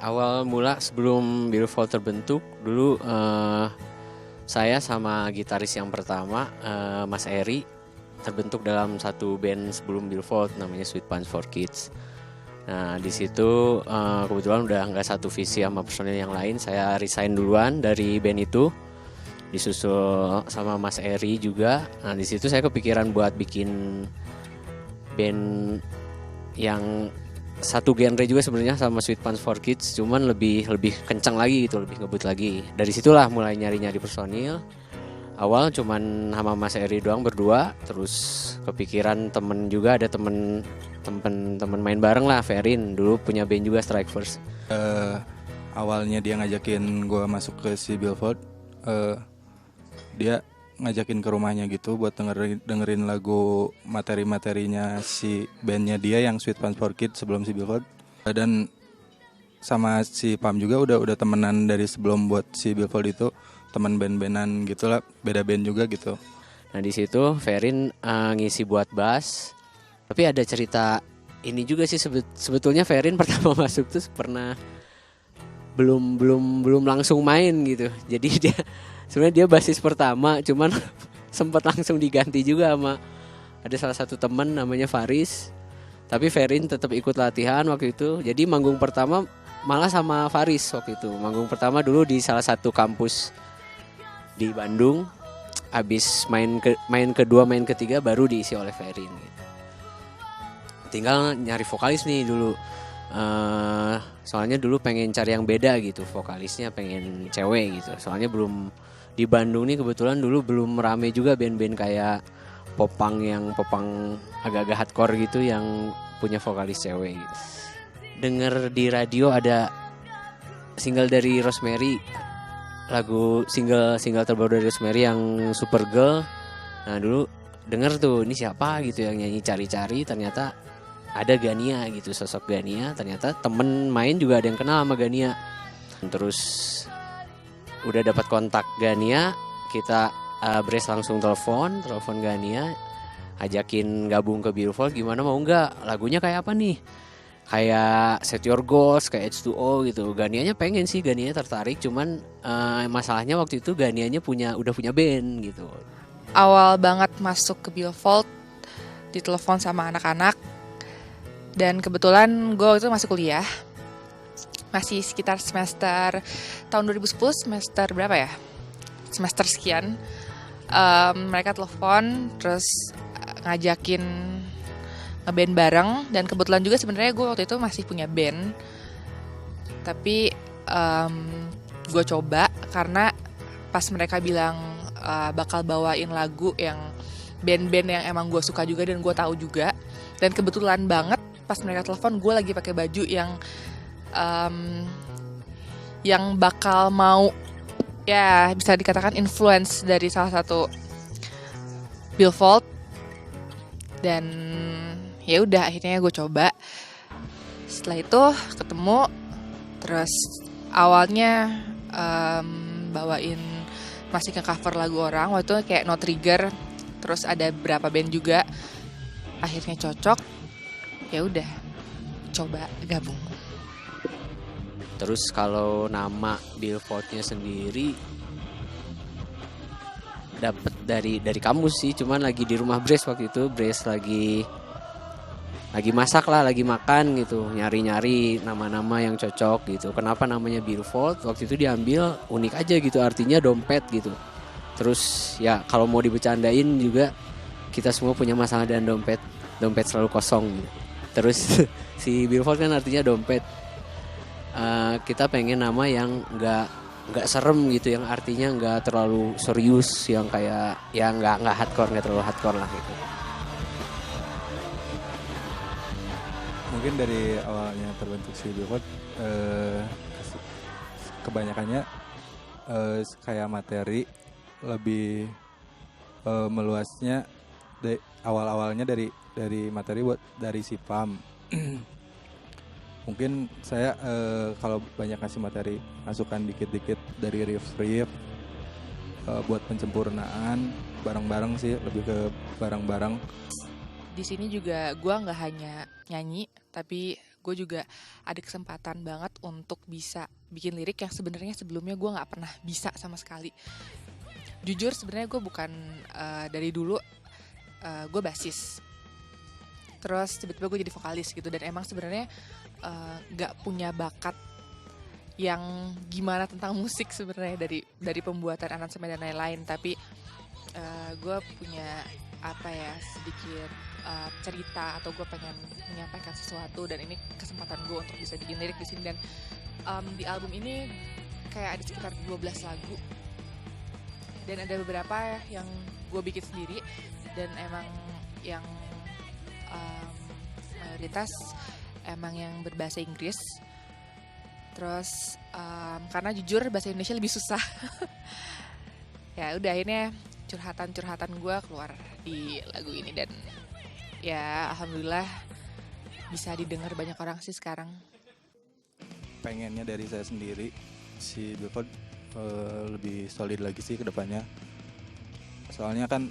Awal mula sebelum Billfold terbentuk, dulu saya sama gitaris yang pertama, Mas Eri, terbentuk dalam satu band sebelum Billfold namanya Sweet Punch for Kids. Nah di situ kebetulan udah nggak satu visi sama personil yang lain, saya resign duluan dari band itu, disusul sama Mas Eri juga. Nah di situ saya kepikiran buat bikin band yang satu genre juga sebenarnya sama Sweet Punch for Kids, cuman lebih kencang lagi gitu, lebih ngebut lagi. Dari situlah mulai nyari personil. Awal cuman sama Mas Eri doang berdua, terus kepikiran temen juga, ada temen main bareng lah, Ferin dulu punya band juga, Strike First. Awalnya dia ngajakin gue masuk ke si Billfold, dia ngajakin ke rumahnya gitu buat dengerin lagu materi-materinya si bandnya dia yang Sweet Punch for Kids sebelum si Billfold. Dan sama si Pam juga udah temenan dari sebelum buat si Billfold itu, teman band-bandan gitulah, beda band juga gitu. Nah di situ Ferin ngisi buat bass. Tapi ada cerita ini juga sih, sebetulnya Ferin pertama masuk tuh pernah belum langsung main gitu. Jadi dia sebenarnya dia basis pertama, cuman sempat langsung diganti juga sama ada salah satu teman namanya Faris. Tapi Ferin tetap ikut latihan waktu itu. Jadi manggung pertama malah sama Faris waktu itu. Manggung pertama dulu di salah satu kampus di Bandung. Habis main kedua, main ketiga baru diisi oleh Ferin gitu. Tinggal nyari vokalis nih dulu. Soalnya dulu pengen cari yang beda gitu, vokalisnya pengen cewek gitu. Soalnya belum di Bandung nih kebetulan dulu belum rame juga band-band kayak popang agak-agak hardcore gitu yang punya vokalis cewek gitu. Denger di radio ada single dari Rosemary, lagu single terbaru dari Rosemary yang Supergirl. Nah dulu denger tuh ini siapa gitu yang nyanyi, cari-cari ternyata ada Gania gitu, sosok Gania. Ternyata temen main juga ada yang kenal sama Gania. Terus udah dapat kontak Gania, kita Brace langsung telepon Gania, ajakin gabung ke Billfold, gimana mau nggak, lagunya kayak apa nih, kayak Set Your Goals, kayak H2O gitu. Ganianya pengen sih, Ganianya tertarik, cuman masalahnya waktu itu Ganianya udah punya band gitu. Awal banget masuk ke Billfold ditelepon sama anak-anak, dan kebetulan gue waktu itu masih kuliah, masih sekitar semester tahun 2010, semester berapa ya, semester sekian. Mereka telepon terus ngajakin ngeband bareng, dan kebetulan juga sebenarnya gue waktu itu masih punya band, tapi gue coba karena pas mereka bilang bakal bawain lagu yang band-band yang emang gue suka juga dan gue tahu juga, dan kebetulan banget pas mereka telepon gue lagi pakai baju yang bakal mau, ya bisa dikatakan influence dari salah satu Billfold. Dan ya udah akhirnya gue coba. Setelah itu ketemu, terus awalnya bawain masih ke cover lagu orang, waktu itu kayak No Trigger, terus ada beberapa band juga. Akhirnya cocok, ya udah coba gabung. Terus kalau nama Billfoldnya sendiri dapat dari kamus sih, cuman lagi di rumah Brace waktu itu. Brace lagi masak lah, lagi makan gitu, nyari nama-nama yang cocok gitu. Kenapa namanya Billfold? Waktu itu diambil unik aja gitu, artinya dompet gitu. Terus ya kalau mau dibecandain juga, kita semua punya masalah dengan dompet selalu kosong gitu. Terus si Billfold kan artinya dompet. Kita pengen nama yang nggak serem gitu, yang artinya nggak terlalu serius, yang kayak ya nggak hardcore, nggak terlalu hardcore lah gitu. Mungkin dari awalnya terbentuk si Billfold, kebanyakannya kayak materi lebih meluasnya awal-awalnya dari materi buat dari si Pam. Mungkin saya kalau banyak ngasih materi, masukan dikit-dikit dari riff buat pencempurnaan bareng-bareng sih, lebih ke bareng-bareng. Di sini juga gue nggak hanya nyanyi, tapi gue juga ada kesempatan banget untuk bisa bikin lirik yang sebenarnya sebelumnya gue nggak pernah bisa sama sekali. Jujur sebenarnya gue bukan dari dulu gue basis, terus tiba-tiba gue jadi vokalis gitu, dan emang sebenarnya nggak punya bakat yang gimana tentang musik sebenarnya dari pembuatan aransemen dan lain-lain, tapi gue punya sedikit cerita, atau gue pengen menyampaikan sesuatu, dan ini kesempatan gue untuk bisa bikin lirik di sini. Dan di album ini kayak ada sekitar 12 lagu, dan ada beberapa yang gue bikin sendiri, dan emang yang mayoritas emang yang berbahasa Inggris. Terus karena jujur bahasa Indonesia lebih susah. Ya udah, akhirnya curhatan gue keluar di lagu ini, dan ya alhamdulillah bisa didengar banyak orang sih sekarang. Pengennya dari saya sendiri si Billboard lebih solid lagi sih ke depannya. Soalnya kan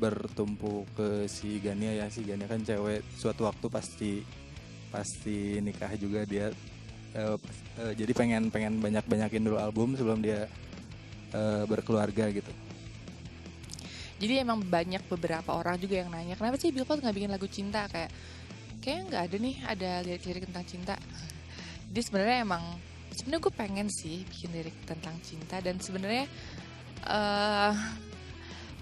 bertumpu ke si Gania ya. Si Gania kan cewek, suatu waktu pasti nikah juga dia. Jadi pengen banyakin dulu album sebelum dia berkeluarga gitu. Jadi emang banyak beberapa orang juga yang nanya, kenapa sih Billboard nggak bikin lagu cinta, kayaknya nggak ada nih, ada lirik-lirik tentang cinta. Jadi sebenarnya gue pengen sih bikin lirik tentang cinta, dan sebenarnya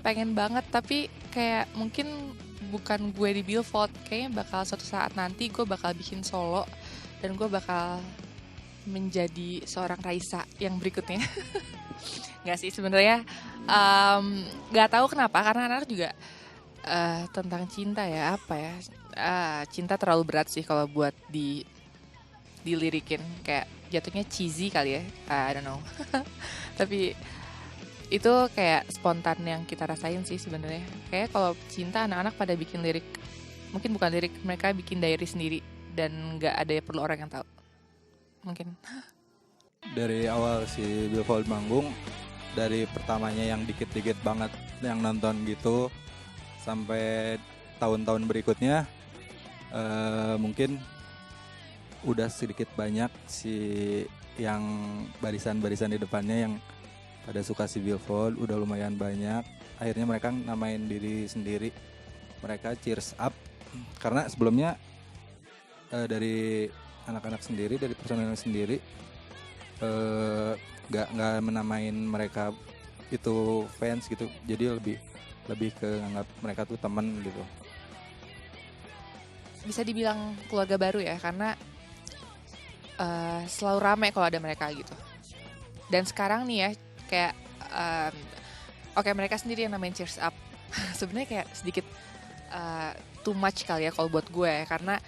pengen banget, tapi kayak mungkin bukan gue di Billboard, kayaknya bakal suatu saat nanti gue bakal bikin solo, dan gue bakal menjadi seorang Raisa yang berikutnya. Nggak sih sebenarnya, nggak tahu kenapa, karena anak juga tentang cinta ya, cinta terlalu berat sih kalau buat dilirikin, kayak jatuhnya cheesy kali ya, I don't know. Tapi itu kayak spontan yang kita rasain sih sebenarnya. Kayak kalau cinta anak-anak pada bikin lirik, mungkin bukan lirik, mereka bikin diary sendiri, dan nggak ada yang perlu orang yang tahu. Mungkin. Dari awal si Billboard manggung, dari pertamanya yang dikit-dikit banget yang nonton gitu, sampai tahun-tahun berikutnya mungkin udah sedikit banyak si yang barisan-barisan di depannya yang pada suka si Billboard, udah lumayan banyak. Akhirnya mereka namain diri sendiri, mereka Cheers Up, karena sebelumnya dari anak-anak sendiri, dari personel sendiri nggak menamain mereka itu fans gitu, jadi lebih ke anggap mereka tuh teman gitu. Bisa dibilang keluarga baru ya, karena selalu rame kalau ada mereka gitu. Dan sekarang nih ya, kayak oke, mereka sendiri yang namain Cheers Up. Sebenarnya kayak sedikit too much kali ya kalau buat gue, karena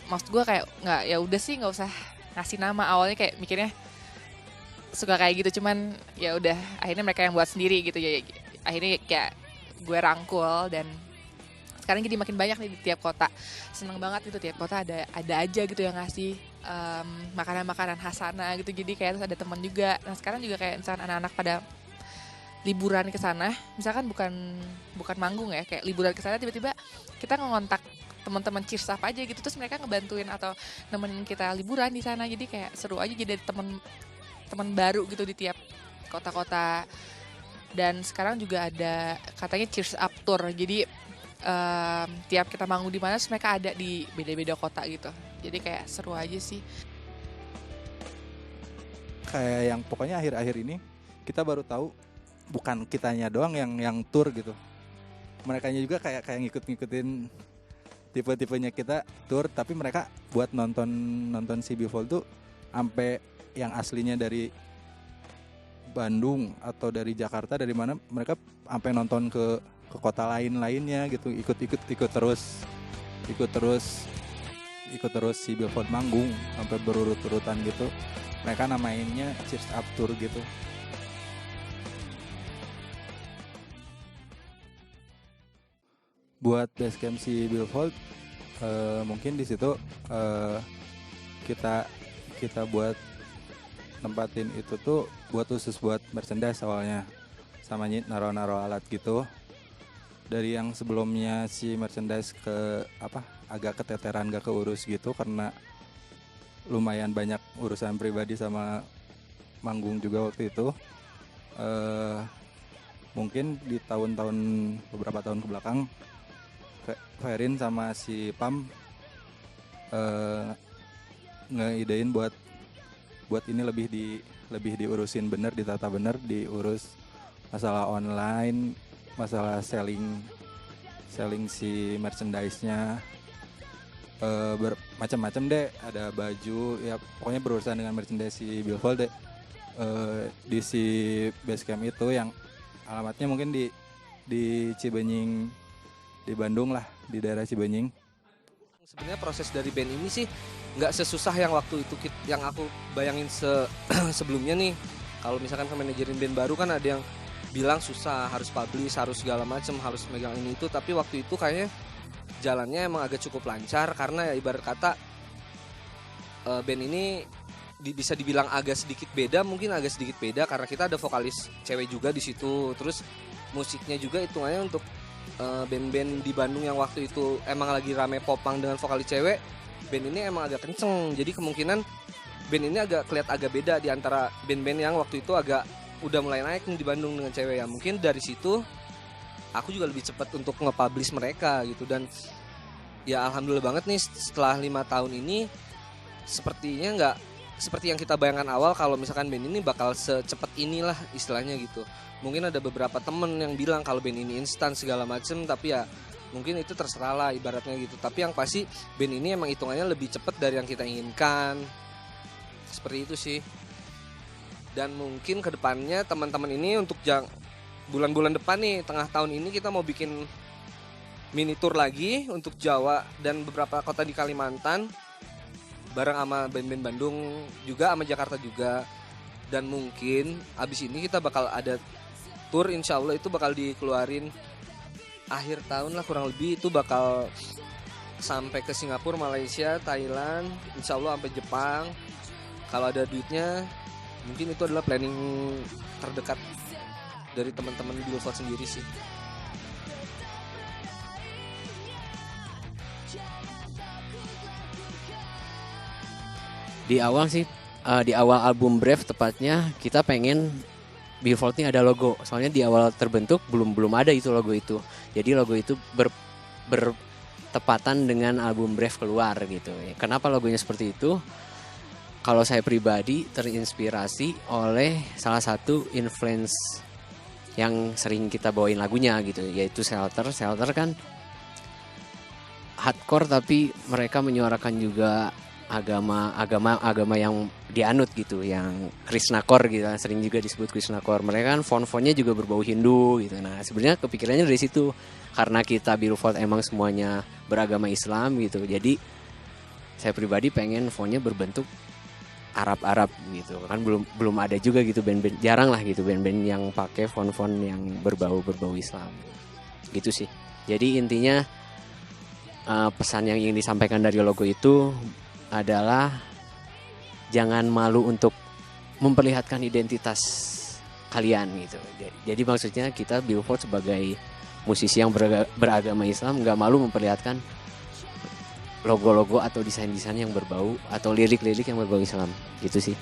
maksud gue kayak nggak usah ngasih nama. Awalnya kayak mikirnya suka kayak gitu, cuman ya udah, akhirnya mereka yang buat sendiri gitu ya. Akhirnya kayak gue rangkul, dan sekarang jadi makin banyak nih di tiap kota. Seneng banget gitu, tiap kota ada aja gitu yang ngasih makanan-makanan khasana gitu. Jadi kayak terus ada teman juga. Nah sekarang juga kayak misalkan anak-anak pada liburan ke sana, misalkan bukan manggung ya, kayak liburan ke sana, tiba-tiba kita ngontak teman-teman Cheers Up aja gitu, terus mereka ngebantuin atau nemenin kita liburan di sana. Jadi kayak seru aja, jadi teman baru gitu di tiap kota-kota. Dan sekarang juga ada katanya Cheers Up Tour, jadi tiap kita manggung di mana, mereka ada di beda-beda kota gitu. Jadi kayak seru aja sih. Kayak yang pokoknya akhir-akhir ini kita baru tahu, bukan kitanya doang yang tour gitu, merekanya juga kayak ngikutin tipe-tipenya kita tour, tapi mereka buat nonton si Billboard tuh sampai yang aslinya dari Bandung atau dari Jakarta, dari mana, mereka sampai nonton ke kota lainnya gitu, ikut terus si Billboard manggung sampai berurut-urutan gitu. Mereka namainnya Cheers Up Tour gitu. Buat basecamp si Billboard, mungkin di situ kita buat nempatin itu tuh buat khusus buat merchandise awalnya, sama naro alat gitu. dari yang sebelumnya si merchandise ke apa agak keteteran gak keurus gitu karena lumayan banyak urusan pribadi sama manggung juga waktu itu. Mungkin di tahun-tahun beberapa tahun ke belakang Ferin sama si Pam ngeidein buat ini lebih diurusin bener, ditata bener, diurus masalah online, masalah selling si merchandise-nya, macam-macam deh, ada baju ya pokoknya berurusan dengan merchandise si Billfold deh. Di si Basecamp itu yang alamatnya mungkin di Cibenying, di Bandung lah, di daerah Cibenying. Sebenarnya proses dari band ini sih nggak sesusah yang waktu itu yang aku bayangin sebelumnya nih. Kalau misalkan manajerin band baru kan ada yang bilang susah, harus publish, harus segala macam, harus megang ini itu. Tapi waktu itu kayaknya jalannya emang agak cukup lancar karena ya ibarat kata band ini bisa dibilang agak sedikit beda, mungkin agak sedikit beda karena kita ada vokalis cewek juga di situ. Terus musiknya juga hitungannya untuk band-band di Bandung yang waktu itu emang lagi rame popang dengan vokalis cewek, band ini emang agak kenceng. Jadi kemungkinan band ini kelihatan agak beda di antara band-band yang waktu itu agak udah mulai naik nih di Bandung dengan cewek ya. Mungkin dari situ aku juga lebih cepat untuk nge-publish mereka gitu. Dan ya alhamdulillah banget nih setelah 5 tahun ini sepertinya nggak seperti yang kita bayangkan awal kalau misalkan band ini bakal secepat inilah istilahnya gitu. Mungkin ada beberapa temen yang bilang kalau band ini instan segala macem, tapi ya mungkin itu terserah lah ibaratnya gitu. Tapi yang pasti band ini emang hitungannya lebih cepat dari yang kita inginkan. Seperti itu sih. Dan mungkin kedepannya teman-teman ini untuk bulan-bulan depan nih, tengah tahun ini kita mau bikin mini tour lagi untuk Jawa dan beberapa kota di Kalimantan. Bareng sama band-band Bandung juga, sama Jakarta juga. Dan mungkin abis ini kita bakal ada tour, insya Allah itu bakal dikeluarin akhir tahun lah kurang lebih. Itu bakal sampai ke Singapura, Malaysia, Thailand, insya Allah sampai Jepang. Kalau ada duitnya, mungkin itu adalah planning terdekat dari teman-teman Billfold sendiri sih. Di awal sih, di awal album Brave tepatnya kita pengen Billfold ini ada logo. Soalnya di awal terbentuk belum ada itu logo itu. Jadi logo itu bertepatan dengan album Brave keluar gitu. Kenapa logonya seperti itu? Kalau saya pribadi terinspirasi oleh salah satu influence yang sering kita bawain lagunya gitu, yaitu Shelter. Shelter kan hardcore tapi mereka menyuarakan juga agama yang dianut gitu, yang Krishnakor gitu, sering juga disebut Krishnakor. Mereka kan font-fontnya juga berbau Hindu gitu. Nah sebenarnya kepikirannya dari situ, karena kita Billfold emang semuanya beragama Islam gitu. Jadi saya pribadi pengen fontnya berbentuk Arab gitu. Kan belum ada juga gitu band-band, jarang lah gitu band-band yang pakai font-font yang berbau Islam. Gitu sih. Jadi intinya pesan yang ingin disampaikan dari logo itu adalah jangan malu untuk memperlihatkan identitas kalian gitu. Jadi maksudnya kita Billfold sebagai musisi yang beragama Islam nggak malu memperlihatkan logo-logo atau desain-desain yang berbau atau lirik-lirik yang berbau Islam gitu sih.